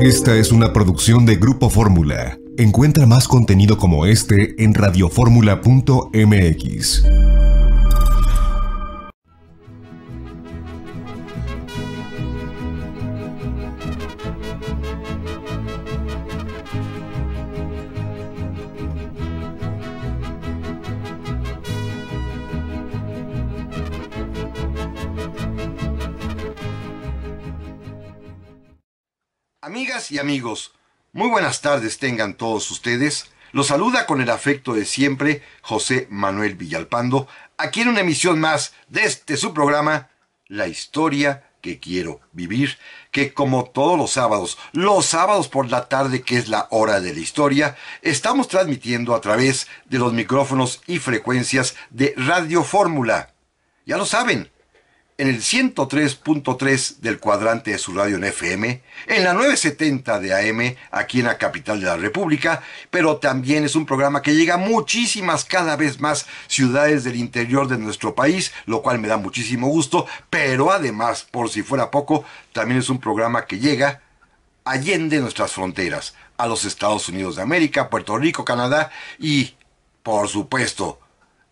Esta es una producción de Grupo Fórmula. Encuentra más contenido como este en radioformula.mx. Amigas y amigos, muy buenas tardes tengan todos ustedes. Los saluda con el afecto de siempre José Manuel Villalpando, aquí en una emisión más de su programa, La Historia que Quiero Vivir, que como todos los sábados por la tarde, que es la hora de la historia, estamos transmitiendo a través de los micrófonos y frecuencias de Radio Fórmula. Ya lo saben, en el 103.3 del cuadrante de su radio en FM, en la 970 de AM, aquí en la capital de la República, pero también es un programa que llega a muchísimas, cada vez más ciudades del interior de nuestro país, lo cual me da muchísimo gusto, pero además, por si fuera poco, también es un programa que llega allende nuestras fronteras, a los Estados Unidos de América, Puerto Rico, Canadá y, por supuesto,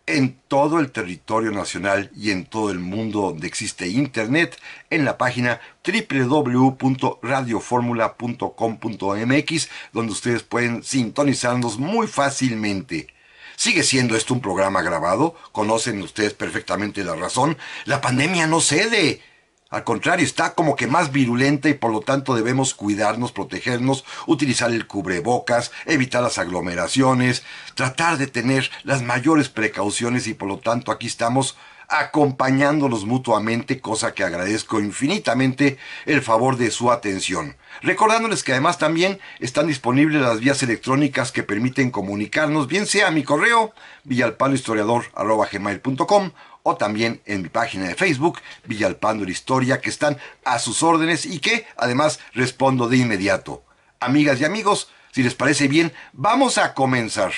en todo el territorio nacional y en todo el mundo donde existe internet, en la página www.radioformula.com.mx, donde ustedes pueden sintonizarnos muy fácilmente. Sigue siendo esto un programa grabado, conocen ustedes perfectamente la razón, la pandemia no cede. Al contrario, está como que más virulenta y por lo tanto debemos cuidarnos, protegernos, utilizar el cubrebocas, evitar las aglomeraciones, tratar de tener las mayores precauciones y por lo tanto aquí estamos acompañándonos mutuamente, cosa que agradezco infinitamente el favor de su atención. Recordándoles que además también están disponibles las vías electrónicas que permiten comunicarnos, bien sea a mi correo villalpandohistoriador@gmail.com o también en mi página de Facebook, Villalpando la Historia, que están a sus órdenes y que además respondo de inmediato. Amigas y amigos, si les parece bien, vamos a comenzar.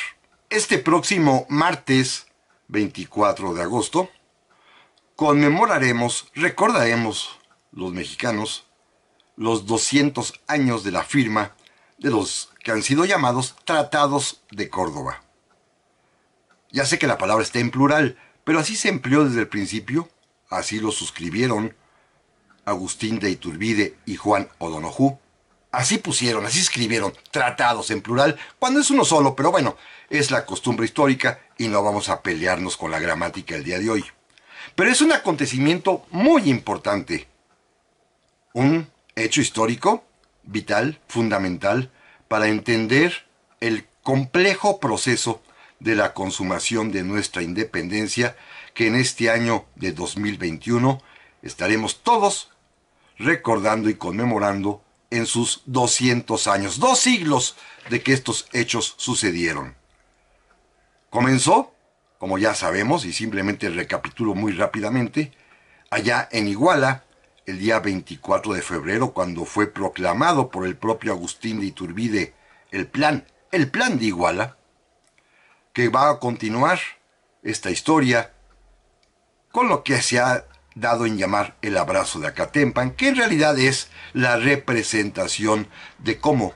Este próximo martes 24 de agosto, recordaremos los mexicanos, los 200 años de la firma de los que han sido llamados Tratados de Córdoba. Ya sé que la palabra está en plural, pero así se empleó desde el principio, así lo suscribieron Agustín de Iturbide y Juan O'Donoghue. Así escribieron tratados en plural, cuando es uno solo, pero bueno, es la costumbre histórica y no vamos a pelearnos con la gramática el día de hoy. Pero es un acontecimiento muy importante, un hecho histórico, vital, fundamental, para entender el complejo proceso de la consumación de nuestra independencia, que en este año de 2021 estaremos todos recordando y conmemorando en sus 200 años, 2 siglos de que estos hechos sucedieron. Comenzó, como ya sabemos, y simplemente recapitulo muy rápidamente, allá en Iguala, el día 24 de febrero, cuando fue proclamado por el propio Agustín de Iturbide el plan de Iguala, que va a continuar esta historia con lo que se ha dado en llamar el abrazo de Acatempan, que en realidad es la representación de cómo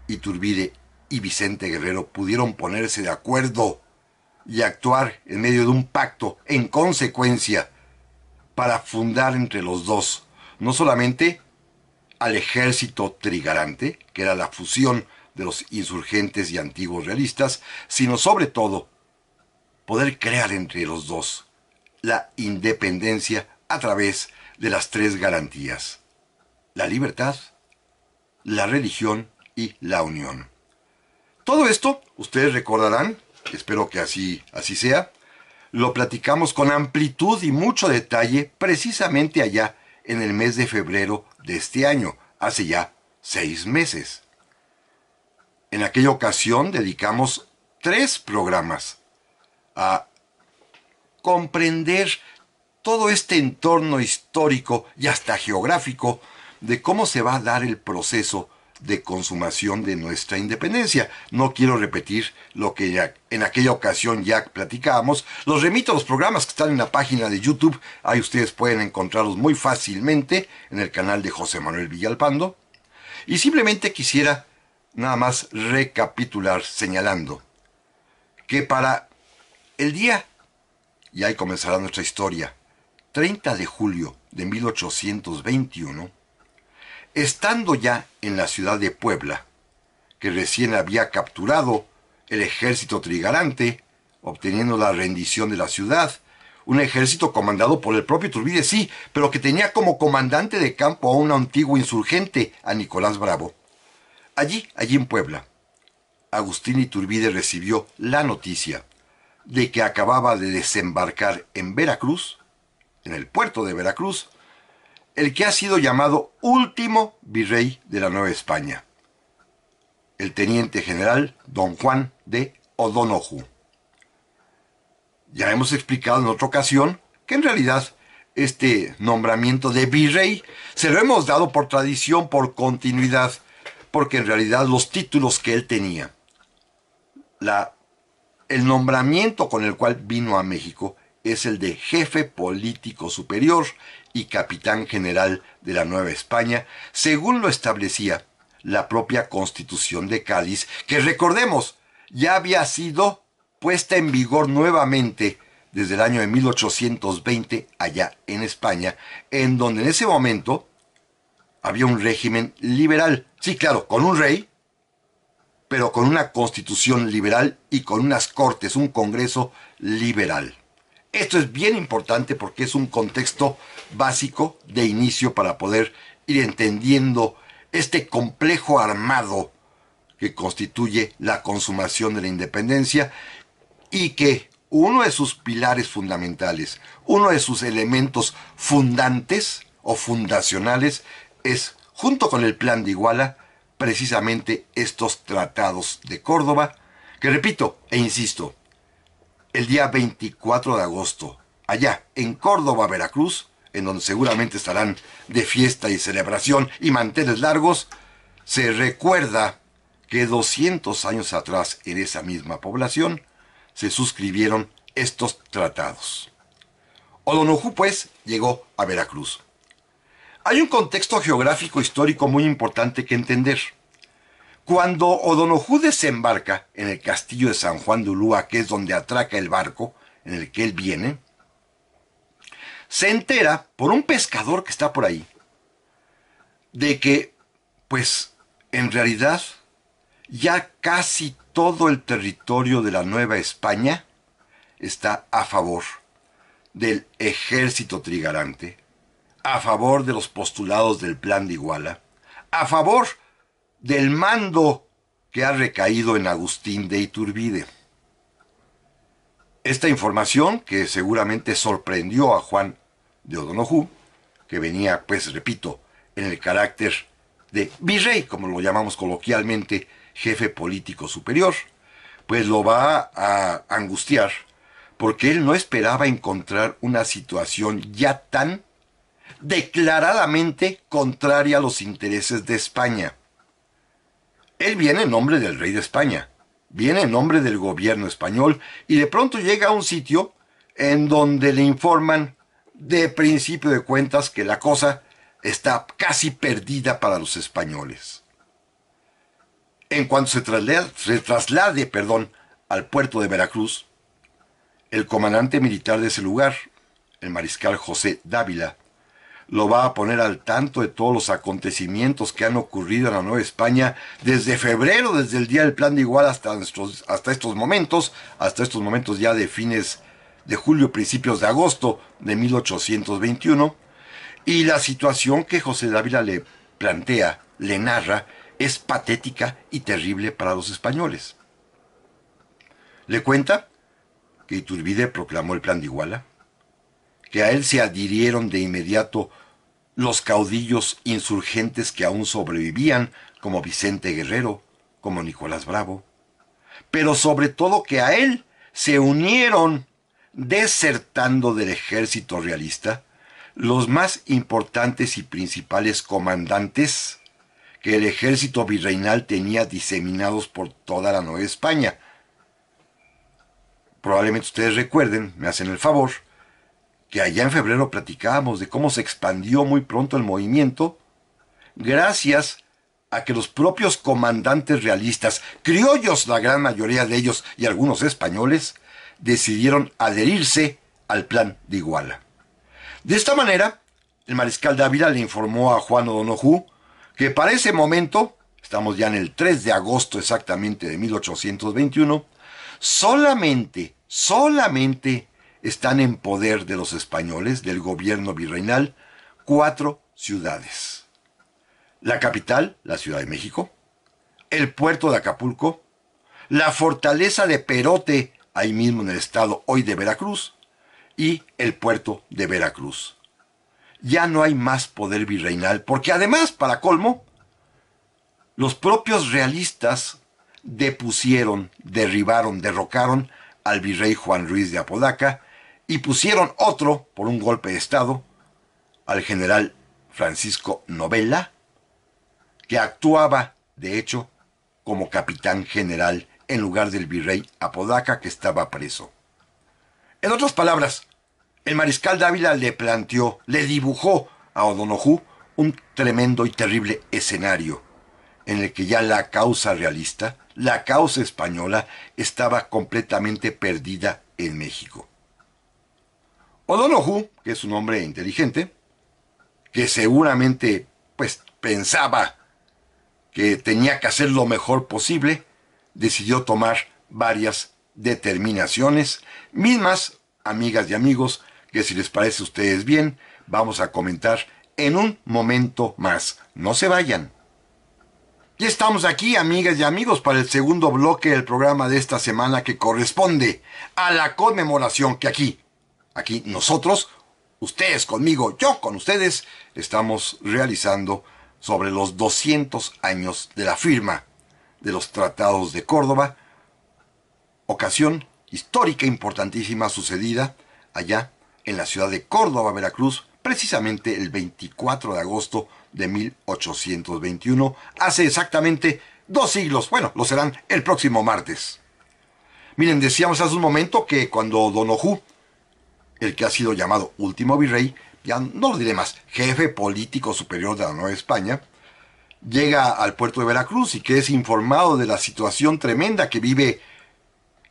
Iturbide y Vicente Guerrero pudieron ponerse de acuerdo y actuar en medio de un pacto en consecuencia para fundar entre los dos no solamente al ejército trigarante, que era la fusión de los insurgentes y antiguos realistas, sino sobre todo poder crear entre los dos la independencia a través de las 3 garantías: la libertad, la religión y la unión. Todo esto, ustedes recordarán, espero que así sea, lo platicamos con amplitud y mucho detalle precisamente allá en el mes de febrero de este año, hace ya 6 meses. En aquella ocasión dedicamos 3 programas a comprender todo este entorno histórico y hasta geográfico de cómo se va a dar el proceso de consumación de nuestra independencia. No quiero repetir lo que ya en aquella ocasión ya platicábamos. Los remito a los programas que están en la página de YouTube. Ahí ustedes pueden encontrarlos muy fácilmente en el canal de José Manuel Villalpando. Y simplemente quisiera nada más recapitular señalando que para el día, y ahí comenzará nuestra historia, 30 de julio de 1821, estando ya en la ciudad de Puebla, que recién había capturado el ejército trigarante, obteniendo la rendición de la ciudad, un ejército comandado por el propio Iturbide, sí, pero que tenía como comandante de campo a un antiguo insurgente, a Nicolás Bravo. Allí en Puebla, Agustín Iturbide recibió la noticia de que acababa de desembarcar en Veracruz, en el puerto de Veracruz, el que ha sido llamado último virrey de la Nueva España, el teniente general don Juan de O'Donoghue. Ya hemos explicado en otra ocasión que en realidad este nombramiento de virrey se lo hemos dado por tradición, por continuidad, porque en realidad los títulos que él tenía, el nombramiento con el cual vino a México es el de jefe político superior y capitán general de la Nueva España, según lo establecía la propia Constitución de Cádiz, que recordemos, ya había sido puesta en vigor nuevamente desde el año de 1820 allá en España, en donde en ese momento había un régimen liberal. Sí, claro, con un rey, pero con una constitución liberal y con unas cortes, un congreso liberal. Esto es bien importante porque es un contexto básico de inicio para poder ir entendiendo este complejo armado que constituye la consumación de la independencia y que uno de sus pilares fundamentales, uno de sus elementos fundantes o fundacionales es, junto con el Plan de Iguala, precisamente estos tratados de Córdoba, que repito e insisto, el día 24 de agosto, allá en Córdoba, Veracruz, en donde seguramente estarán de fiesta y celebración y manteles largos, se recuerda que 200 años atrás en esa misma población se suscribieron estos tratados. O'Donoghue, pues, llegó a Veracruz. Hay un contexto geográfico histórico muy importante que entender. Cuando O'Donoghue desembarca en el castillo de San Juan de Ulúa, que es donde atraca el barco en el que él viene, se entera por un pescador que está por ahí de que, pues, en realidad, ya casi todo el territorio de la Nueva España está a favor del ejército trigarante, a favor de los postulados del Plan de Iguala, a favor del mando que ha recaído en Agustín de Iturbide. Esta información, que seguramente sorprendió a Juan de O'Donoghue, que venía, pues repito, en el carácter de virrey, como lo llamamos coloquialmente, jefe político superior, pues lo va a angustiar, porque él no esperaba encontrar una situación ya tan declaradamente contraria a los intereses de España. Él viene en nombre del rey de España, viene en nombre del gobierno español, y de pronto llega a un sitio en donde le informan de principio de cuentas que la cosa está casi perdida para los españoles. En cuanto se traslade al puerto de Veracruz, el comandante militar de ese lugar, el mariscal José Dávila, lo va a poner al tanto de todos los acontecimientos que han ocurrido en la Nueva España desde febrero, desde el día del Plan de Iguala hasta estos momentos ya de fines de julio, principios de agosto de 1821, y la situación que José Dávila le plantea, le narra, es patética y terrible para los españoles. Le cuenta que Iturbide proclamó el Plan de Iguala, que a él se adhirieron de inmediato los caudillos insurgentes que aún sobrevivían, como Vicente Guerrero, como Nicolás Bravo, pero sobre todo que a él se unieron, desertando del ejército realista, los más importantes y principales comandantes que el ejército virreinal tenía diseminados por toda la Nueva España. Probablemente ustedes recuerden, me hacen el favor, que allá en febrero platicábamos de cómo se expandió muy pronto el movimiento gracias a que los propios comandantes realistas, criollos la gran mayoría de ellos y algunos españoles, decidieron adherirse al plan de Iguala. De esta manera, el mariscal Dávila le informó a Juan O'Donoghue que para ese momento, estamos ya en el 3 de agosto exactamente de 1821, solamente están en poder de los españoles, del gobierno virreinal, 4 ciudades. La capital, la Ciudad de México, el puerto de Acapulco, la fortaleza de Perote, ahí mismo en el estado hoy de Veracruz, y el puerto de Veracruz. Ya no hay más poder virreinal, porque además, para colmo, los propios realistas depusieron, derribaron, derrocaron al virrey Juan Ruiz de Apodaca y pusieron otro, por un golpe de estado, al general Francisco Novella, que actuaba, de hecho, como capitán general en lugar del virrey Apodaca, que estaba preso. En otras palabras, el mariscal Dávila le planteó, le dibujó a O'Donoghue un tremendo y terrible escenario en el que ya la causa realista, la causa española, estaba completamente perdida en México. O'Donoghue, que es un hombre inteligente, que seguramente pensaba que tenía que hacer lo mejor posible, decidió tomar varias determinaciones, mismas, amigas y amigos, que si les parece a ustedes bien, vamos a comentar en un momento más. No se vayan. Ya estamos aquí, amigas y amigos, para el segundo bloque del programa de esta semana que corresponde a la conmemoración que aquí nosotros, ustedes conmigo, yo con ustedes, estamos realizando sobre los 200 años de la firma de los Tratados de Córdoba, ocasión histórica importantísima sucedida allá en la ciudad de Córdoba, Veracruz, precisamente el 24 de agosto de 1821, hace exactamente 2 siglos, bueno, lo serán el próximo martes. Miren, decíamos hace un momento que cuando O'Donoghue, el que ha sido llamado último virrey, ya no lo diré más, jefe político superior de la Nueva España, llega al puerto de Veracruz y que es informado de la situación tremenda que vive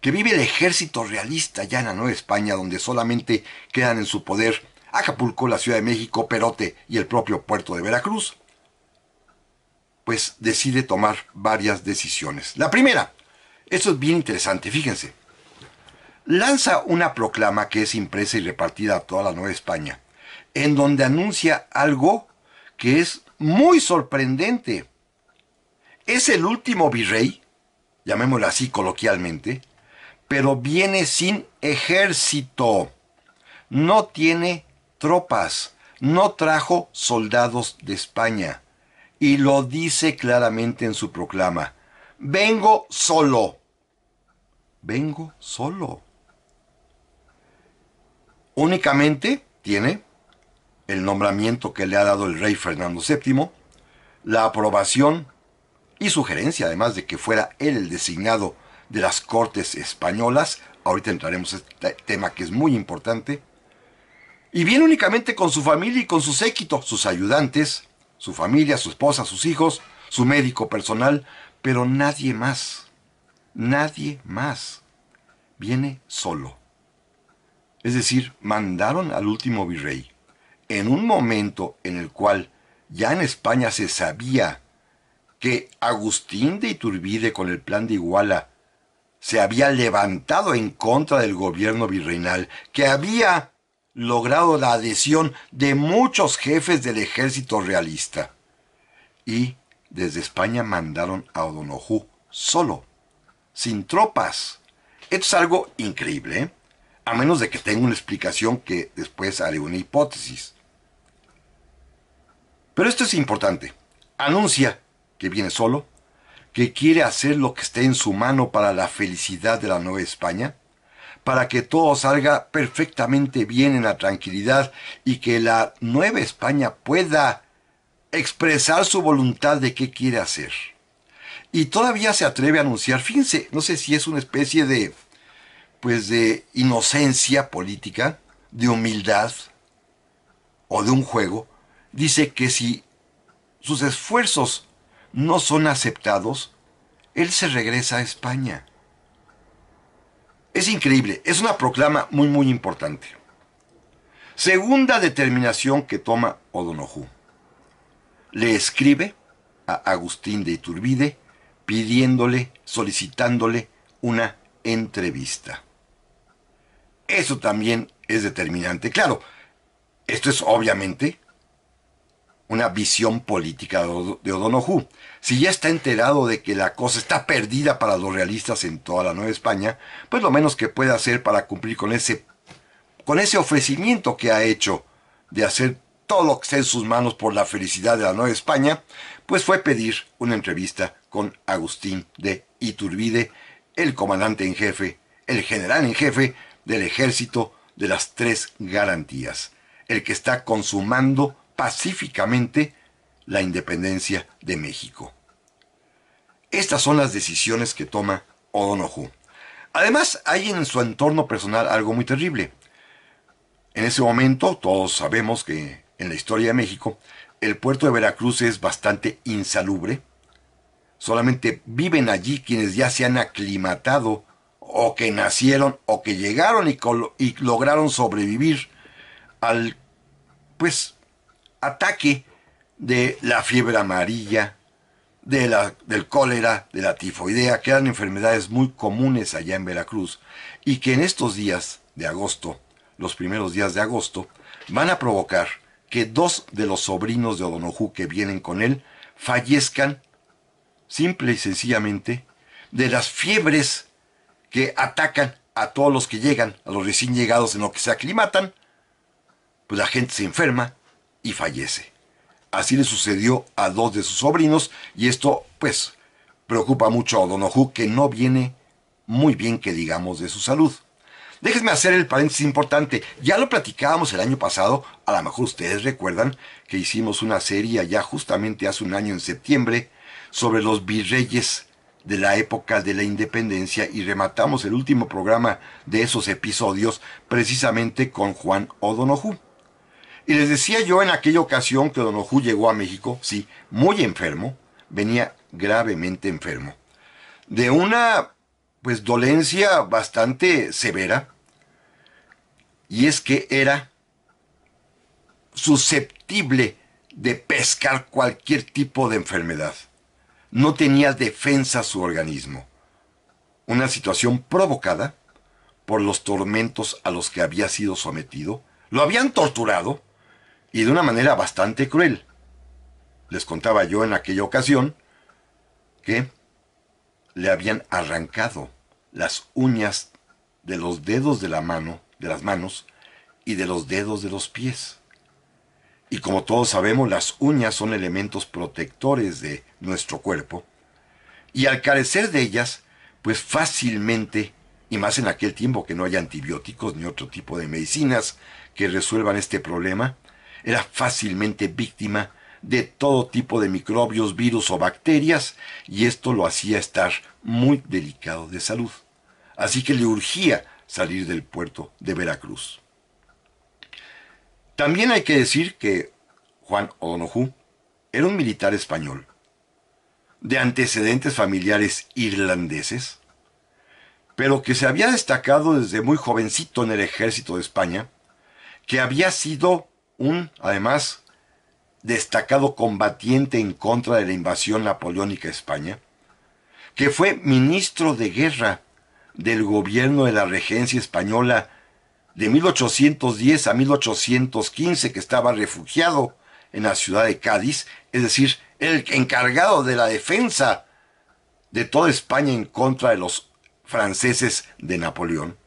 el ejército realista ya en la Nueva España, donde solamente quedan en su poder Acapulco, la Ciudad de México, Perote y el propio puerto de Veracruz, pues decide tomar varias decisiones. La primera, esto es bien interesante, fíjense, lanza una proclama que es impresa y repartida a toda la Nueva España, en donde anuncia algo que es muy sorprendente. Es el último virrey, llamémoslo así coloquialmente, pero viene sin ejército, no tiene tropas, no trajo soldados de España, y lo dice claramente en su proclama: vengo solo, vengo solo. Únicamente tiene el nombramiento que le ha dado el rey Fernando VII, la aprobación y sugerencia, además de que fuera él el designado de las Cortes Españolas. Ahorita entraremos en este tema que es muy importante. Y viene únicamente con su familia y con su séquito, sus ayudantes, su familia, su esposa, sus hijos, su médico personal, pero nadie más. Nadie más. Viene solo. Es decir, mandaron al último virrey en un momento en el cual ya en España se sabía que Agustín de Iturbide, con el plan de Iguala, se había levantado en contra del gobierno virreinal, que había logrado la adhesión de muchos jefes del ejército realista. Y desde España mandaron a O'Donoghue solo, sin tropas. Esto es algo increíble, ¿eh? A menos de que tenga una explicación que después haré una hipótesis. Pero esto es importante. Anuncia que viene solo, que quiere hacer lo que esté en su mano para la felicidad de la Nueva España, para que todo salga perfectamente bien en la tranquilidad y que la Nueva España pueda expresar su voluntad de qué quiere hacer. Y todavía se atreve a anunciar, fíjense, no sé si es una especie de inocencia política, de humildad o de un juego, dice que si sus esfuerzos no son aceptados, él se regresa a España. Es increíble, es una proclama muy muy importante. Segunda determinación que toma O'Donoghue. Le escribe a Agustín de Iturbide pidiéndole, solicitándole una entrevista. Eso también es determinante. Claro, esto es obviamente una visión política de O'Donoghue. Si ya está enterado de que la cosa está perdida para los realistas en toda la Nueva España, pues lo menos que puede hacer para cumplir con ese ofrecimiento que ha hecho de hacer todo lo que esté en sus manos por la felicidad de la Nueva España, pues fue pedir una entrevista con Agustín de Iturbide, el comandante en jefe, el general en jefe del ejército de las tres garantías, el que está consumando pacíficamente la independencia de México. Estas son las decisiones que toma O'Donoghue. Además, hay en su entorno personal algo muy terrible. En ese momento, todos sabemos que en la historia de México, el puerto de Veracruz es bastante insalubre. Solamente viven allí quienes ya se han aclimatado, o que nacieron, o que llegaron y lograron sobrevivir al, ataque de la fiebre amarilla, del cólera, de la tifoidea, que eran enfermedades muy comunes allá en Veracruz, y que en estos días de agosto, los primeros días de agosto, van a provocar que dos de los sobrinos de O'Donoghue que vienen con él fallezcan simple y sencillamente de las fiebres que atacan a todos los que llegan, a los recién llegados en lo que se aclimatan. Pues la gente se enferma y fallece. Así le sucedió a dos de sus sobrinos, y esto pues preocupa mucho a O'Donoghue, que no viene muy bien que digamos de su salud. Déjenme hacer el paréntesis importante. Ya lo platicábamos el año pasado, a lo mejor ustedes recuerdan que hicimos una serie allá justamente hace un año en septiembre sobre los virreyes de la época de la independencia, y rematamos el último programa de esos episodios precisamente con Juan O'Donoghue. Y les decía yo en aquella ocasión que O'Donoghue llegó a México, sí, muy enfermo, venía gravemente enfermo, de una dolencia bastante severa, y es que era susceptible de pescar cualquier tipo de enfermedad. No tenía defensa su organismo. Una situación provocada por los tormentos a los que había sido sometido. Lo habían torturado, y de una manera bastante cruel. Les contaba yo en aquella ocasión que le habían arrancado las uñas de los dedos de la mano, de las manos, y de los dedos de los pies. Y como todos sabemos, las uñas son elementos protectores de nuestro cuerpo, y al carecer de ellas, pues fácilmente, y más en aquel tiempo que no hay antibióticos ni otro tipo de medicinas que resuelvan este problema, era fácilmente víctima de todo tipo de microbios, virus o bacterias, y esto lo hacía estar muy delicado de salud. Así que le urgía salir del puerto de Veracruz. También hay que decir que Juan O'Donoghue era un militar español, de antecedentes familiares irlandeses, pero que se había destacado desde muy jovencito en el ejército de España, que había sido además, destacado combatiente en contra de la invasión napoleónica a España, que fue ministro de guerra del gobierno de la regencia española de 1810 a 1815, que estaba refugiado en la ciudad de Cádiz, es decir, el encargado de la defensa de toda España en contra de los franceses de Napoleón,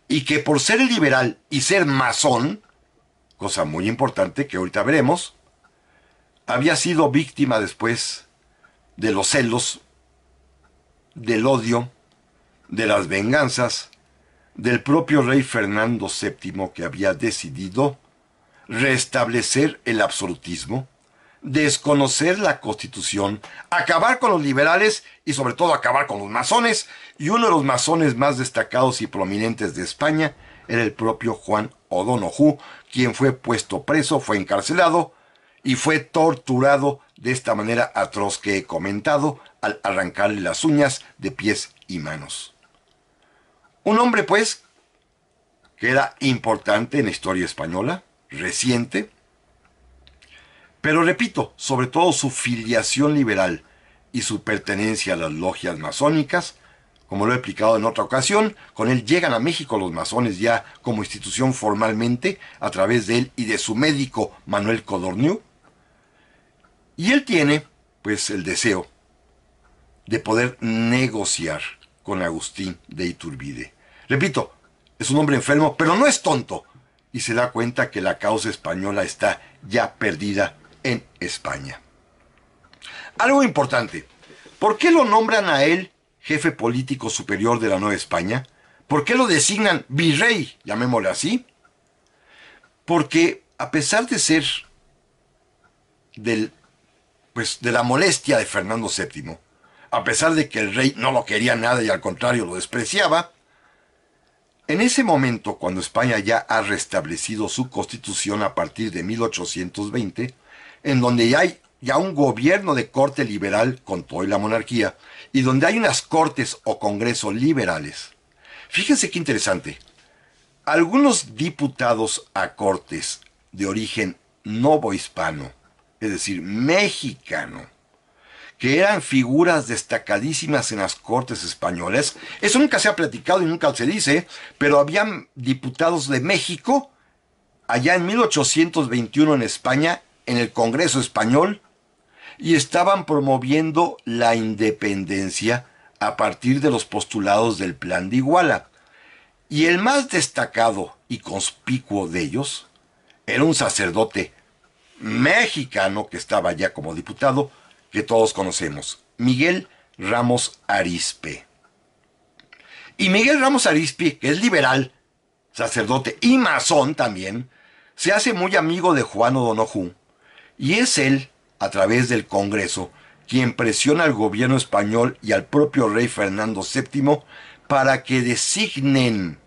y que por ser liberal y ser masón, cosa muy importante que ahorita veremos, había sido víctima después de los celos, del odio, de las venganzas del propio rey Fernando VII, que había decidido restablecer el absolutismo, desconocer la Constitución, acabar con los liberales y sobre todo acabar con los masones, y uno de los masones más destacados y prominentes de España era el propio Juan O'Donoghue, quien fue puesto preso, fue encarcelado y fue torturado de esta manera atroz que he comentado al arrancarle las uñas de pies y manos. Un hombre, pues, que era importante en la historia española, reciente, pero repito, sobre todo su filiación liberal y su pertenencia a las logias masónicas, como lo he explicado en otra ocasión, con él llegan a México los masones ya como institución formalmente, a través de él y de su médico Manuel Codorniu, y él tiene, pues, el deseo de poder negociar con Agustín de Iturbide. Repito, es un hombre enfermo, pero no es tonto, y se da cuenta que la causa española está ya perdida en España. Algo importante, ¿por qué lo nombran a él jefe político superior de la Nueva España? ¿Por qué lo designan virrey, llamémosle así? Porque a pesar de ser de la molestia de Fernando VII, a pesar de que el rey no lo quería nada y al contrario lo despreciaba, en ese momento, cuando España ya ha restablecido su constitución a partir de 1820, en donde ya hay un gobierno de corte liberal con toda la monarquía, y donde hay unas cortes o congresos liberales. Fíjense qué interesante. Algunos diputados a cortes de origen novohispano, es decir, mexicano, que eran figuras destacadísimas en las cortes españolas. Eso nunca se ha platicado y nunca se dice, pero habían diputados de México allá en 1821 en España, en el Congreso Español, y estaban promoviendo la independencia a partir de los postulados del Plan de Iguala. Y el más destacado y conspicuo de ellos era un sacerdote mexicano que estaba ya como diputado, que todos conocemos, Miguel Ramos Arizpe. Y Miguel Ramos Arizpe, que es liberal, sacerdote y masón también, se hace muy amigo de Juan O'Donoghue, y es él, a través del Congreso, quien presiona al gobierno español y al propio rey Fernando VII para que designen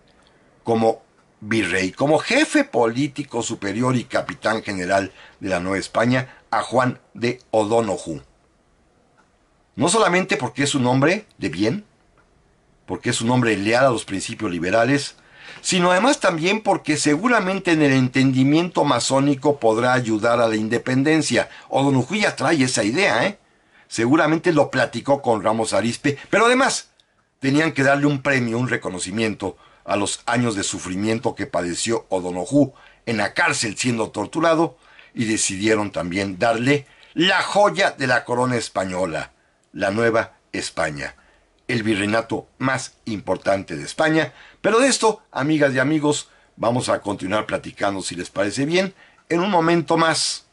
como virrey, como jefe político superior y capitán general de la Nueva España, a Juan de O'Donoghue. No solamente porque es un hombre de bien, porque es un hombre leal a los principios liberales, sino además también porque seguramente en el entendimiento masónico podrá ayudar a la independencia. O'Donoghue ya trae esa idea, ¿eh? Seguramente lo platicó con Ramos Arizpe, pero además tenían que darle un premio, un reconocimiento a los años de sufrimiento que padeció O'Donoghue en la cárcel siendo torturado, y decidieron también darle la joya de la corona española, la Nueva España, el virreinato más importante de España. Pero de esto, amigas y amigos, vamos a continuar platicando, si les parece bien, en un momento más.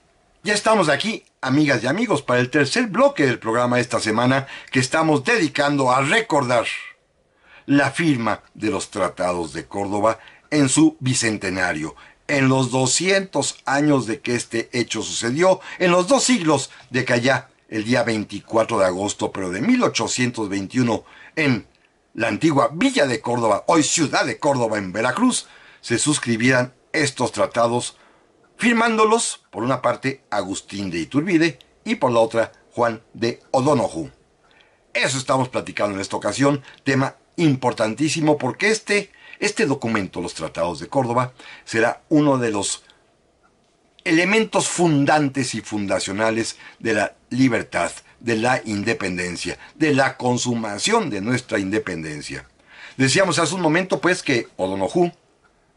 Ya estamos aquí, amigas y amigos, para el tercer bloque del programa esta semana, que estamos dedicando a recordar la firma de los Tratados de Córdoba en su bicentenario, en los 200 años de que este hecho sucedió, en los 2 siglos de que allá, el día 24 de agosto, pero de 1821, en la antigua Villa de Córdoba, hoy Ciudad de Córdoba en Veracruz, se suscribieran estos tratados, firmándolos, por una parte, Agustín de Iturbide y por la otra, Juan de O'Donoghue. Eso estamos platicando en esta ocasión, tema importantísimo porque este documento, los Tratados de Córdoba, será uno de los elementos fundantes y fundacionales de la libertad, de la independencia, de la consumación de nuestra independencia. Decíamos hace un momento, pues, que O'Donoghue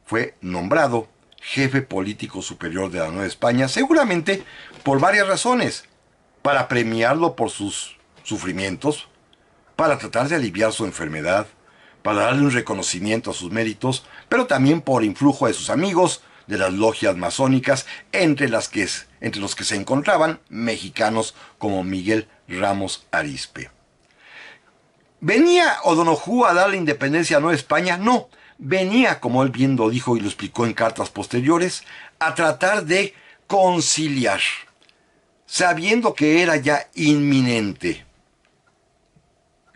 fue nombrado jefe político superior de la Nueva España, seguramente por varias razones: para premiarlo por sus sufrimientos, para tratar de aliviar su enfermedad, para darle un reconocimiento a sus méritos, pero también por influjo de sus amigos, de las logias masónicas, entre los que se encontraban mexicanos como Miguel Ramos Arizpe. ¿Venía O'Donoghue a dar la independencia a Nueva España? No, venía, como él bien lo dijo y lo explicó en cartas posteriores, a tratar de conciliar, sabiendo que era ya inminente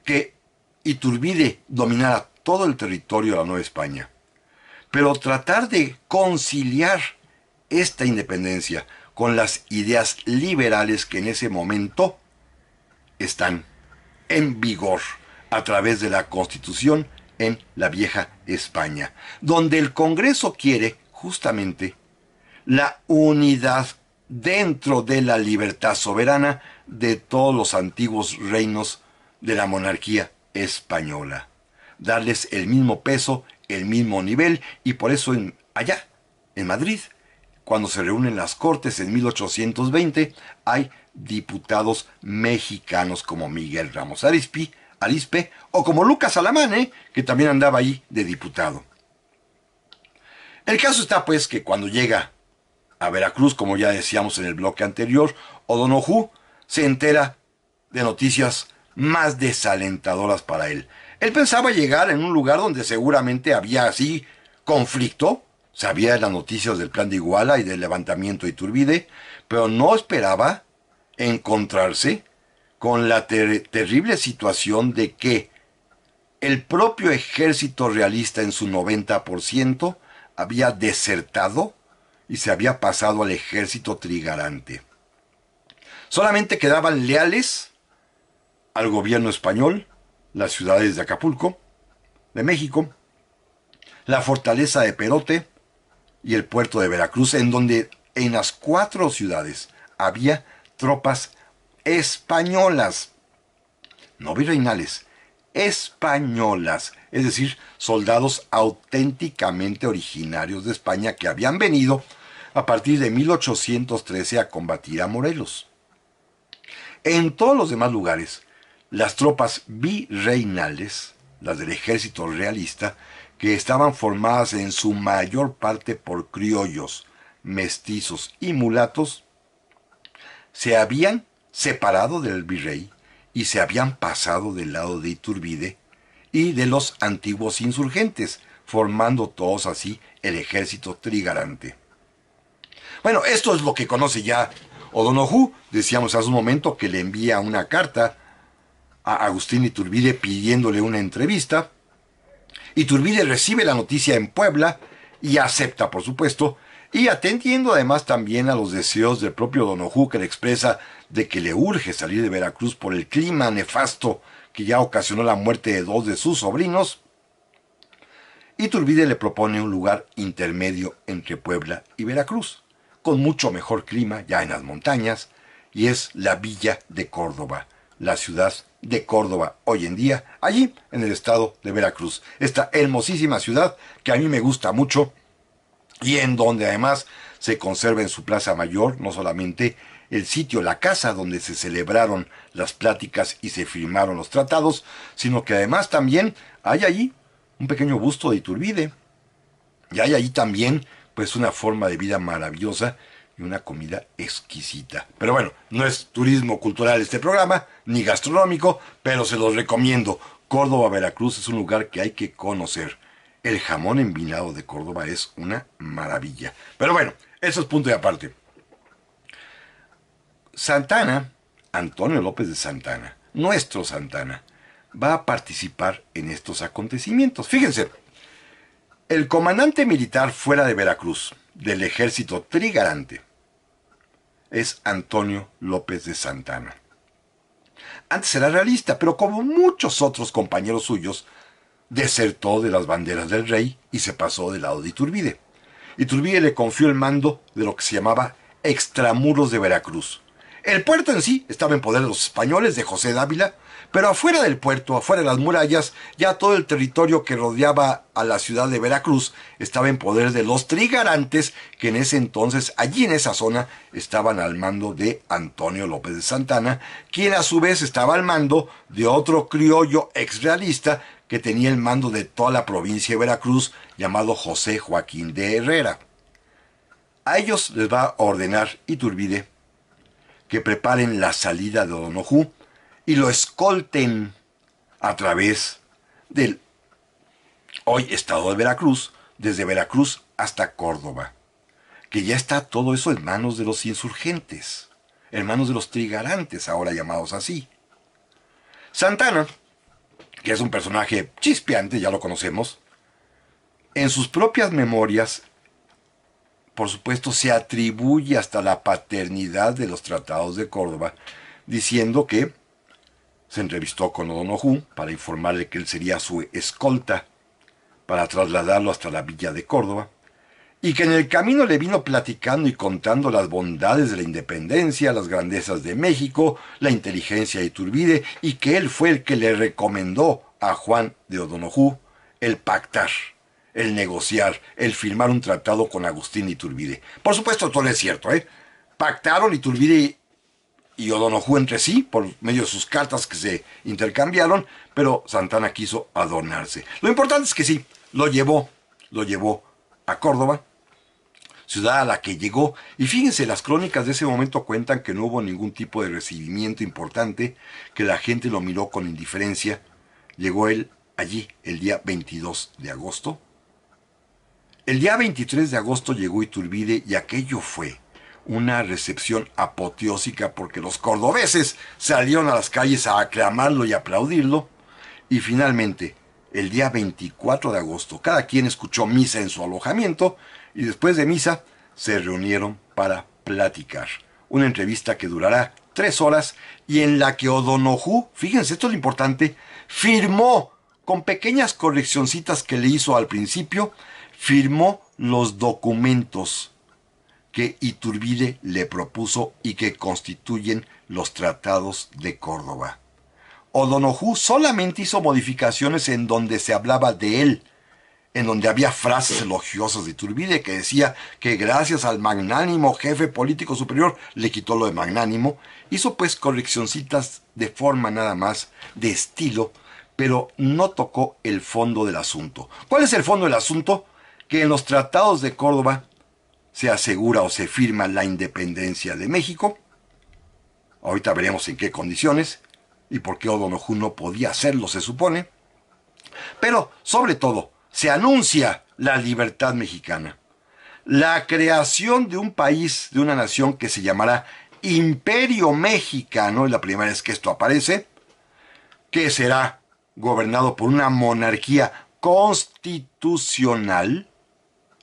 que Iturbide dominara todo el territorio de la Nueva España, pero tratar de conciliar esta independencia con las ideas liberales que en ese momento están en vigor a través de la Constitución en la vieja España, donde el Congreso quiere justamente la unidad dentro de la libertad soberana de todos los antiguos reinos de la monarquía española. Darles el mismo peso, el mismo nivel, y por eso allá, en Madrid, cuando se reúnen las Cortes en 1820, hay diputados mexicanos como Miguel Ramos Arizpe o como Lucas Alamán, que también andaba ahí de diputado. El caso está pues que cuando llega a Veracruz, como ya decíamos en el bloque anterior, O'Donoghue se entera de noticias más desalentadoras para él. Él pensaba llegar en un lugar donde seguramente había así conflicto, sabía las noticias del plan de Iguala y del levantamiento de Iturbide, pero no esperaba encontrarse con la terrible situación de que el propio ejército realista en su 90% había desertado y se había pasado al ejército trigarante. Solamente quedaban leales al gobierno español las ciudades de Acapulco, de México, la fortaleza de Perote y el puerto de Veracruz, en donde en las 4 ciudades había tropas españolas, no virreinales, españolas, es decir, soldados auténticamente originarios de España que habían venido a partir de 1813 a combatir a Morelos. En todos los demás lugares, las tropas virreinales, las del ejército realista, que estaban formadas en su mayor parte por criollos, mestizos y mulatos, se habían separado del virrey y se habían pasado del lado de Iturbide y de los antiguos insurgentes, formando todos así el ejército trigarante. Bueno, esto es lo que conoce ya O'Donoghue. Decíamos hace un momento que le envía una carta a Agustín Iturbide pidiéndole una entrevista. Iturbide recibe la noticia en Puebla y acepta, por supuesto, y atendiendo además también a los deseos del propio O'Donoghue, que le expresa de que le urge salir de Veracruz por el clima nefasto que ya ocasionó la muerte de 2 de sus sobrinos. Iturbide le propone un lugar intermedio entre Puebla y Veracruz, con mucho mejor clima ya en las montañas, y es la villa de Córdoba, la ciudad de Córdoba hoy en día, allí en el estado de Veracruz. Esta hermosísima ciudad que a mí me gusta mucho y en donde además se conserva en su plaza mayor no solamente el sitio, la casa donde se celebraron las pláticas y se firmaron los tratados, sino que además también hay allí un pequeño busto de Iturbide. Y hay allí también pues una forma de vida maravillosa y una comida exquisita. Pero bueno, no es turismo cultural este programa, ni gastronómico, pero se los recomiendo. Córdoba, Veracruz es un lugar que hay que conocer. El jamón envinado de Córdoba es una maravilla. Pero bueno, eso es punto y aparte. Santana, Antonio López de Santana, nuestro Santana, va a participar en estos acontecimientos. Fíjense, el comandante militar fuera de Veracruz, del ejército trigarante, es Antonio López de Santana. Antes era realista, pero como muchos otros compañeros suyos, desertó de las banderas del rey y se pasó del lado de Iturbide. Iturbide le confió el mando de lo que se llamaba Extramuros de Veracruz. El puerto en sí estaba en poder de los españoles, de José Dávila, pero afuera del puerto, afuera de las murallas, ya todo el territorio que rodeaba a la ciudad de Veracruz estaba en poder de los trigarantes, que en ese entonces, allí en esa zona, estaban al mando de Antonio López de Santana, quien a su vez estaba al mando de otro criollo exrealista que tenía el mando de toda la provincia de Veracruz, llamado José Joaquín de Herrera. A ellos les va a ordenar Iturbide que preparen la salida de O'Donoghue y lo escolten a través del hoy estado de Veracruz, desde Veracruz hasta Córdoba, que ya está todo eso en manos de los insurgentes, en manos de los trigarantes, ahora llamados así. Santana, que es un personaje chispeante, ya lo conocemos, en sus propias memorias por supuesto, se atribuye hasta la paternidad de los tratados de Córdoba, diciendo que se entrevistó con O'Donoghue para informarle que él sería su escolta para trasladarlo hasta la villa de Córdoba, y que en el camino le vino platicando y contando las bondades de la independencia, las grandezas de México, la inteligencia de Iturbide, y que él fue el que le recomendó a Juan de O'Donoghue el pactar, el negociar, el firmar un tratado con Agustín de Iturbide. Por supuesto, todo es cierto, ¿eh? Pactaron Iturbide y O'Donoghue entre sí, por medio de sus cartas que se intercambiaron, pero Santana quiso adornarse. Lo importante es que sí, lo llevó a Córdoba, ciudad a la que llegó, y fíjense, las crónicas de ese momento cuentan que no hubo ningún tipo de recibimiento importante, que la gente lo miró con indiferencia. Llegó él allí el día 22 de agosto. El día 23 de agosto llegó Iturbide y aquello fue una recepción apoteósica porque los cordobeses salieron a las calles a aclamarlo y aplaudirlo, y finalmente, el día 24 de agosto, cada quien escuchó misa en su alojamiento, y después de misa se reunieron para platicar. Una entrevista que durará 3 horas y en la que O'Donoghue, fíjense, esto es lo importante, firmó, con pequeñas correccioncitas que le hizo al principio, firmó los documentos que Iturbide le propuso y que constituyen los tratados de Córdoba. O'Donoghue solamente hizo modificaciones en donde se hablaba de él, en donde había frases elogiosas de Iturbide que decía que gracias al magnánimo jefe político superior le quitó lo de magnánimo. Hizo pues correccioncitas de forma nada más, de estilo, pero no tocó el fondo del asunto. ¿Cuál es el fondo del asunto? Que en los tratados de Córdoba se asegura o se firma la independencia de México. Ahorita veremos en qué condiciones y por qué O'Donoghue no podía hacerlo, se supone. Pero, sobre todo, se anuncia la libertad mexicana. La creación de un país, de una nación que se llamará Imperio Mexicano, es la primera vez que esto aparece, que será gobernado por una monarquía constitucional.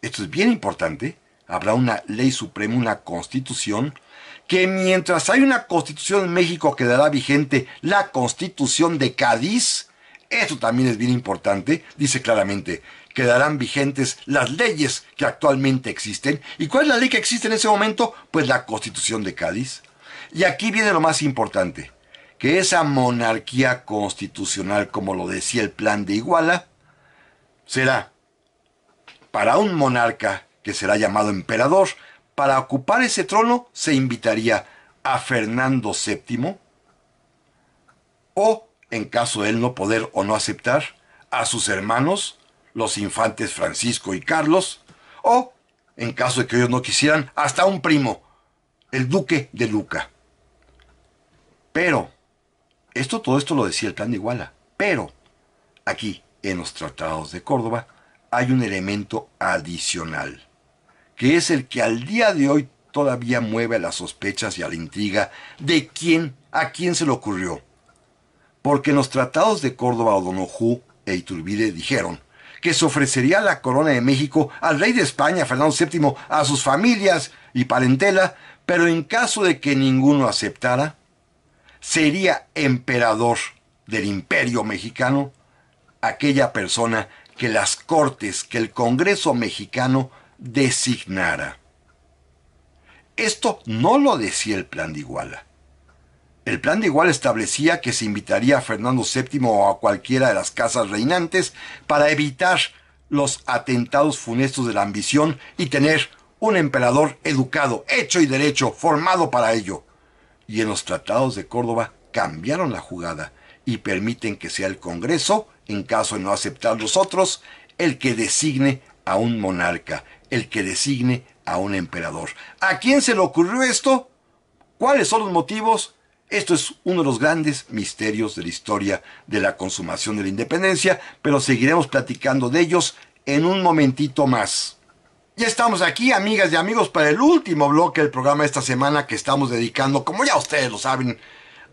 Esto es bien importante. Habrá una ley suprema, una constitución, que mientras hay una constitución en México quedará vigente la Constitución de Cádiz. Esto también es bien importante. Dice claramente, quedarán vigentes las leyes que actualmente existen. ¿Y cuál es la ley que existe en ese momento? Pues la Constitución de Cádiz. Y aquí viene lo más importante, que esa monarquía constitucional, como lo decía el Plan de Iguala, será para un monarca que será llamado emperador. Para ocupar ese trono se invitaría a Fernando VII o, en caso de él no poder o no aceptar, a sus hermanos, los infantes Francisco y Carlos, o, en caso de que ellos no quisieran, hasta un primo, el duque de Luca. Pero, todo esto lo decía el Plan de Iguala, pero aquí, en los tratados de Córdoba, hay un elemento adicional, que es el que al día de hoy todavía mueve a las sospechas y a la intriga de a quién se le ocurrió. Porque en los tratados de Córdoba, O'Donoghue e Iturbide dijeron que se ofrecería la corona de México al rey de España, Fernando VII, a sus familias y parentela, pero en caso de que ninguno aceptara, sería emperador del Imperio Mexicano aquella persona que las Cortes, que el Congreso mexicano designara. Esto no lo decía el Plan de Iguala. El Plan de Iguala establecía que se invitaría a Fernando VII o a cualquiera de las casas reinantes para evitar los atentados funestos de la ambición y tener un emperador educado, hecho y derecho, formado para ello. Y en los tratados de Córdoba cambiaron la jugada y permiten que sea el Congreso, en caso de no aceptar los otros, el que designe a un monarca, el que designe a un emperador. ¿A quién se le ocurrió esto? ¿Cuáles son los motivos? Esto es uno de los grandes misterios de la historia de la consumación de la independencia, pero seguiremos platicando de ellos en un momentito más. Ya estamos aquí, amigas y amigos, para el último bloque del programa de esta semana que estamos dedicando, como ya ustedes lo saben,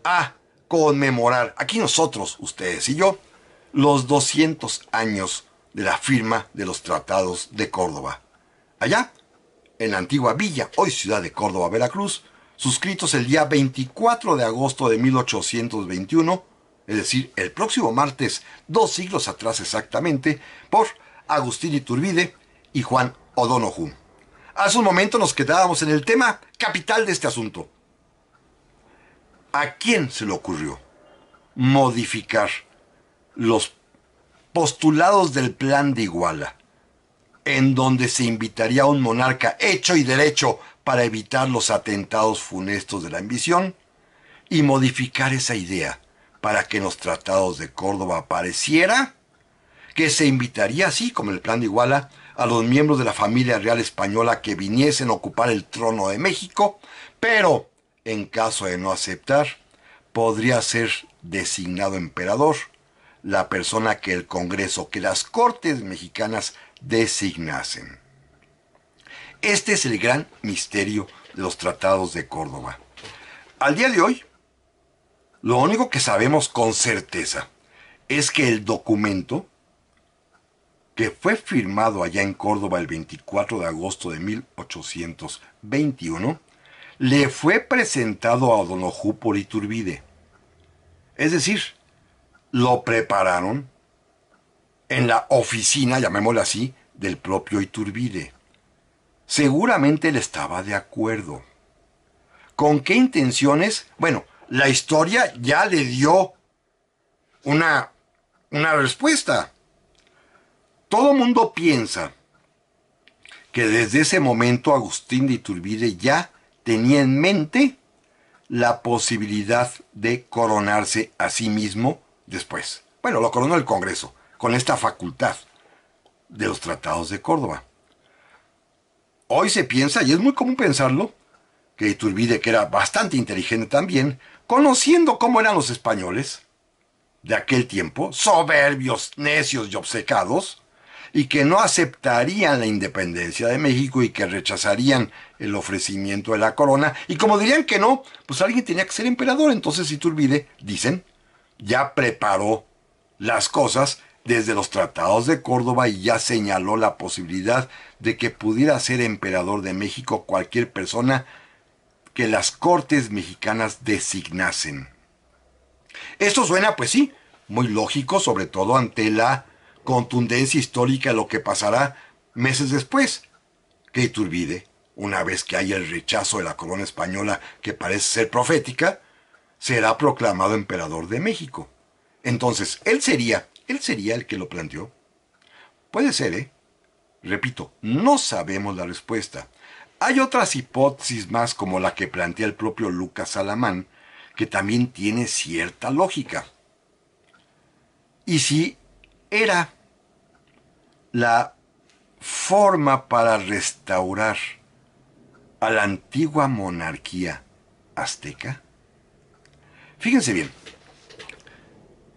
a conmemorar, aquí nosotros, ustedes y yo, los 200 años de la firma de los tratados de Córdoba. Allá, en la antigua villa, hoy ciudad de Córdoba, Veracruz, suscritos el día 24 de agosto de 1821, es decir, el próximo martes, 2 siglos atrás exactamente, por Agustín Iturbide y Juan O'Donoghue. Hace un momento nos quedábamos en el tema capital de este asunto. ¿A quién se le ocurrió modificar los postulados del Plan de Iguala, en donde se invitaría a un monarca hecho y derecho para evitar los atentados funestos de la ambición, y modificar esa idea para que en los tratados de Córdoba apareciera que se invitaría, así como en el Plan de Iguala, a los miembros de la familia real española que viniesen a ocupar el trono de México, pero en caso de no aceptar, podría ser designado emperador la persona que el Congreso, que las Cortes mexicanas designasen. Este es el gran misterio de los tratados de Córdoba. Al día de hoy, lo único que sabemos con certeza es que el documento, que fue firmado allá en Córdoba el 24 de agosto de 1821, le fue presentado a O'Donoghue por Iturbide. Es decir, lo prepararon en la oficina, llamémosla así, del propio Iturbide. Seguramente él estaba de acuerdo. ¿Con qué intenciones? Bueno, la historia ya le dio una respuesta. Todo mundo piensa que desde ese momento Agustín de Iturbide ya tenía en mente la posibilidad de coronarse a sí mismo después. Bueno, lo coronó el Congreso, con esta facultad de los tratados de Córdoba. Hoy se piensa, y es muy común pensarlo, que Iturbide, que era bastante inteligente también, conociendo cómo eran los españoles de aquel tiempo, soberbios, necios y obcecados, y que no aceptarían la independencia de México y que rechazarían el ofrecimiento de la corona, y como dirían que no, pues alguien tenía que ser emperador. Entonces Iturbide, dicen, ya preparó las cosas desde los tratados de Córdoba y ya señaló la posibilidad de que pudiera ser emperador de México cualquier persona que las Cortes mexicanas designasen. Esto suena, pues sí, muy lógico, sobre todo ante la contundencia histórica de lo que pasará meses después, que Iturbide, una vez que haya el rechazo de la corona española que parece ser profética, será proclamado emperador de México. Entonces, él sería el que lo planteó. Puede ser, ¿eh? Repito, no sabemos la respuesta. Hay otras hipótesis más, como la que plantea el propio Lucas Alamán, que también tiene cierta lógica. Y si era la forma para restaurar a la antigua monarquía azteca. Fíjense bien,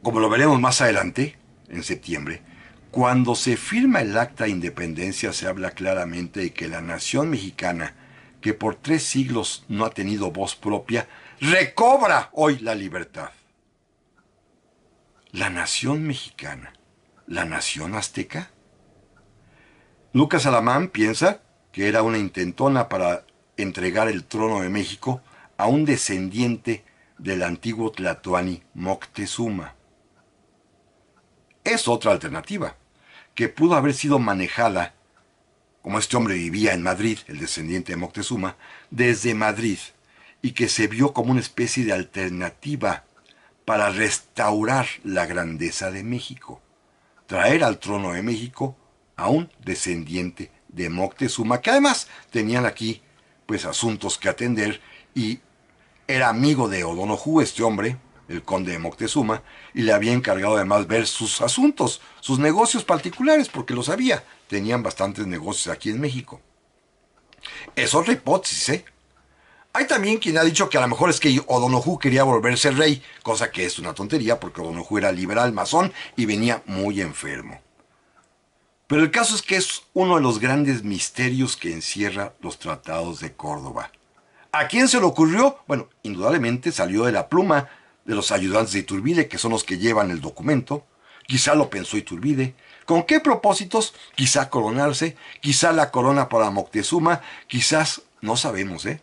como lo veremos más adelante, en septiembre, cuando se firma el Acta de Independencia se habla claramente de que la nación mexicana, que por 3 siglos no ha tenido voz propia, recobra hoy la libertad. ¿La nación mexicana? ¿La nación azteca? Lucas Alamán piensa que era una intentona para entregar el trono de México a un descendiente del antiguo tlatoani Moctezuma. Es otra alternativa, que pudo haber sido manejada, como este hombre vivía en Madrid, el descendiente de Moctezuma, desde Madrid, y que se vio como una especie de alternativa para restaurar la grandeza de México, traer al trono de México a un descendiente de Moctezuma, que además tenían aquí pues asuntos que atender, y era amigo de O'Donoghue, este hombre, el conde de Moctezuma, y le había encargado además ver sus asuntos, sus negocios particulares, porque lo sabía, tenían bastantes negocios aquí en México. Es otra hipótesis, ¿eh? Hay también quien ha dicho que a lo mejor es que O'Donoghue quería volverse rey, cosa que es una tontería, porque O'Donoghue era liberal, masón, y venía muy enfermo. Pero el caso es que es uno de los grandes misterios que encierra los tratados de Córdoba. ¿A quién se le ocurrió? Bueno, indudablemente salió de la pluma de los ayudantes de Iturbide, que son los que llevan el documento. Quizá lo pensó Iturbide, ¿Con qué propósitos? Quizá coronarse, quizá la corona para Moctezuma, quizás, no sabemos, ¿eh?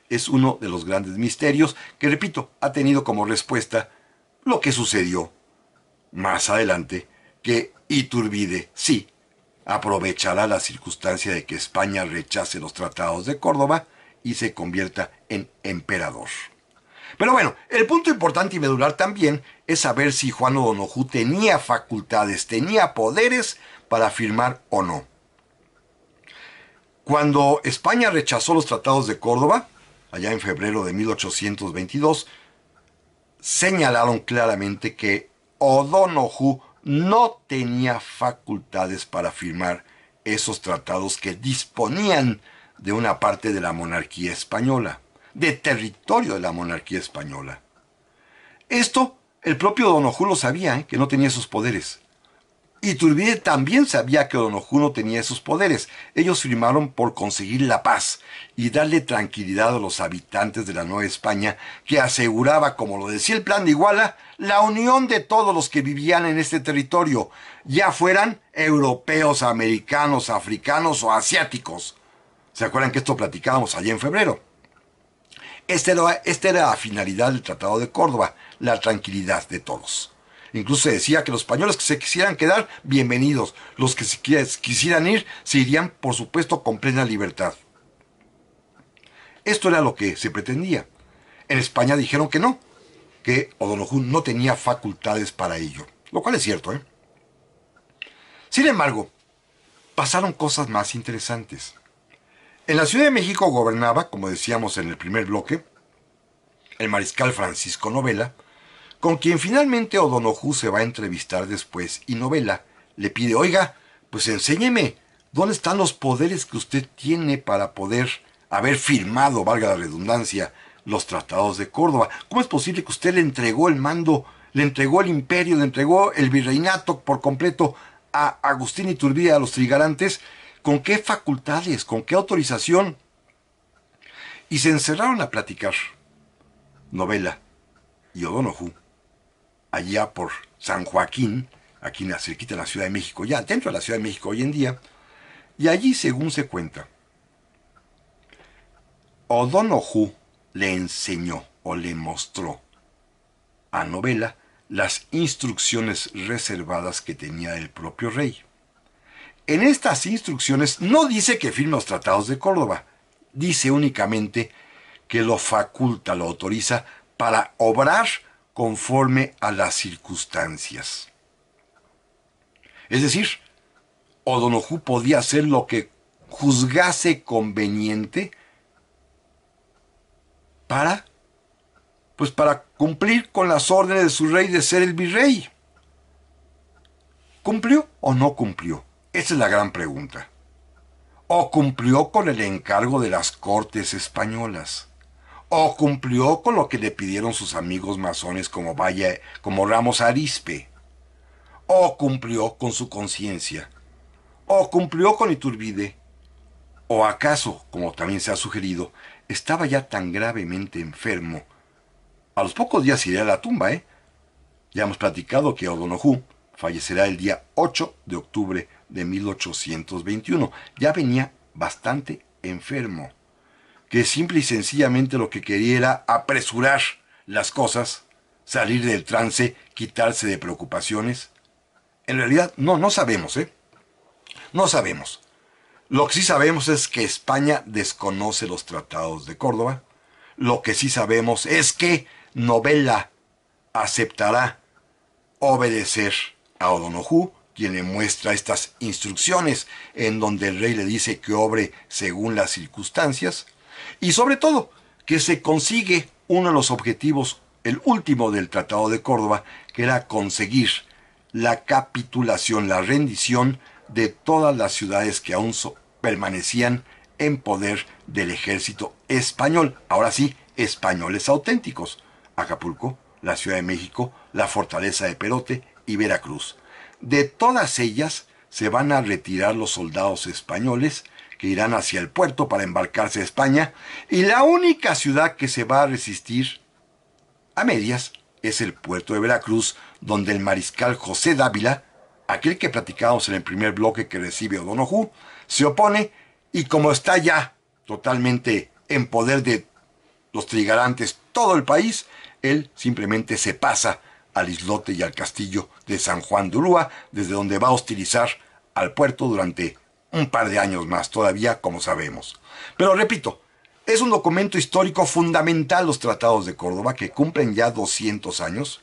Es uno de los grandes misterios que, repito, ha tenido como respuesta lo que sucedió más adelante, que Iturbide, sí, aprovechará la circunstancia de que España rechace los tratados de Córdoba y se convierta en emperador. Pero bueno, el punto importante y medular también es saber si Juan O'Donoghue tenía facultades, tenía poderes para firmar o no. Cuando España rechazó los tratados de Córdoba, allá en febrero de 1822, señalaron claramente que O'Donoghue no tenía facultades para firmar esos tratados que disponían de una parte de la monarquía española, de territorio de la monarquía española. Esto el propio O'Donoghue lo sabía, que no tenía esos poderes. Iturbide también sabía que O'Donoghue no tenía esos poderes. Ellos firmaron por conseguir la paz y darle tranquilidad a los habitantes de la Nueva España, que aseguraba, como lo decía el Plan de Iguala, la unión de todos los que vivían en este territorio, ya fueran europeos, americanos, africanos o asiáticos. ¿Se acuerdan que esto platicábamos allá en febrero? Esta era la finalidad del Tratado de Córdoba, la tranquilidad de todos. Incluso se decía que los españoles que se quisieran quedar, bienvenidos. Los que se quisieran ir, se irían, por supuesto, con plena libertad. Esto era lo que se pretendía. En España dijeron que no, que O'Donoghue no tenía facultades para ello. Lo cual es cierto, ¿eh? Sin embargo, pasaron cosas más interesantes. En la Ciudad de México gobernaba, como decíamos en el primer bloque, el mariscal Francisco Novela, con quien finalmente O'Donoghue se va a entrevistar después, y Novela le pide, oiga, pues enséñeme, ¿dónde están los poderes que usted tiene para poder haber firmado, valga la redundancia, los tratados de Córdoba? ¿Cómo es posible que usted le entregó el mando, le entregó el imperio, le entregó el virreinato por completo a Agustín Iturbide, a los trigarantes? ¿Con qué facultades? ¿Con qué autorización? Y se encerraron a platicar Novela y O'Donoghue allá por San Joaquín, aquí cerquita de la Ciudad de México, ya dentro de la Ciudad de México hoy en día, y allí, según se cuenta, O'Donoghue le enseñó o le mostró a Novela las instrucciones reservadas que tenía el propio rey. En estas instrucciones no dice que firme los tratados de Córdoba, dice únicamente que lo faculta, lo autoriza para obrar conforme a las circunstancias. Es decir, O'Donoghue podía hacer lo que juzgase conveniente para cumplir con las órdenes de su rey de ser el virrey. ¿Cumplió o no cumplió? Esa es la gran pregunta. ¿O cumplió con el encargo de las cortes españolas? ¿O cumplió con lo que le pidieron sus amigos masones como Ramos Arizpe? ¿O cumplió con su conciencia? ¿O cumplió con Iturbide? ¿O acaso, como también se ha sugerido, estaba ya tan gravemente enfermo? A los pocos días iría a la tumba, ¿eh? Ya hemos platicado que O'Donoghue fallecerá el día 8 de octubre de 1821. Ya venía bastante enfermo, que simple y sencillamente lo que quería era apresurar las cosas, salir del trance, quitarse de preocupaciones. En realidad, no sabemos, ¿eh? No sabemos. Lo que sí sabemos es que España desconoce los tratados de Córdoba. Lo que sí sabemos es que Novela aceptará obedecer a O'Donoghue, quien le muestra estas instrucciones en donde el rey le dice que obre según las circunstancias, y sobre todo que se consigue uno de los objetivos, el último del Tratado de Córdoba, que era conseguir la capitulación, la rendición de todas las ciudades que aún permanecían en poder del ejército español. Ahora sí, españoles auténticos: Acapulco, la Ciudad de México, la Fortaleza de Perote y Veracruz. De todas ellas se van a retirar los soldados españoles que irán hacia el puerto para embarcarse a España, y la única ciudad que se va a resistir a medias es el puerto de Veracruz, donde el mariscal José Dávila aquel que platicábamos en el primer bloque que recibe O'Donoghue, se opone y como está ya totalmente en poder de los trigarantes todo el país, él simplemente se pasa al islote y al castillo de San Juan de Ulúa, desde donde va a hostilizar al puerto durante un par de años más todavía, como sabemos. Pero repito, es un documento histórico fundamental los tratados de Córdoba, que cumplen ya 200 años.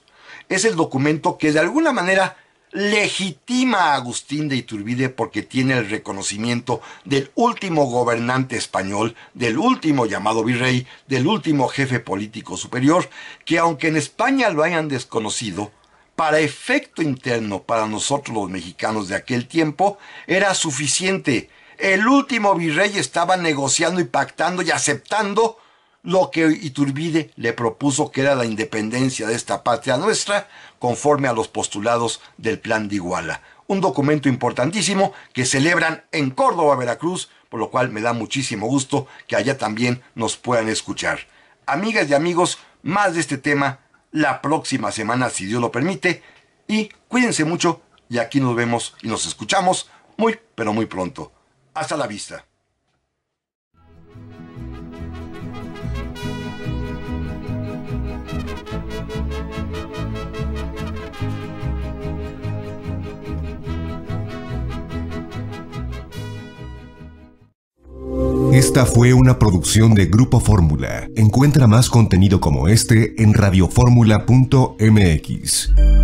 Es el documento que de alguna manera legitima a Agustín de Iturbide porque tiene el reconocimiento del último gobernante español, del último llamado virrey, del último jefe político superior, que aunque en España lo hayan desconocido, para efecto interno para nosotros los mexicanos de aquel tiempo era suficiente. El último virrey estaba negociando y pactando y aceptando lo que Iturbide le propuso, que era la independencia de esta patria nuestra, conforme a los postulados del Plan de Iguala. Un documento importantísimo que celebran en Córdoba, Veracruz, por lo cual me da muchísimo gusto que allá también nos puedan escuchar. Amigas y amigos, más de este tema la próxima semana, si Dios lo permite, y cuídense mucho, y aquí nos vemos y nos escuchamos muy, pero muy pronto. Hasta la vista. Esta fue una producción de Grupo Fórmula. Encuentra más contenido como este en radioformula.mx.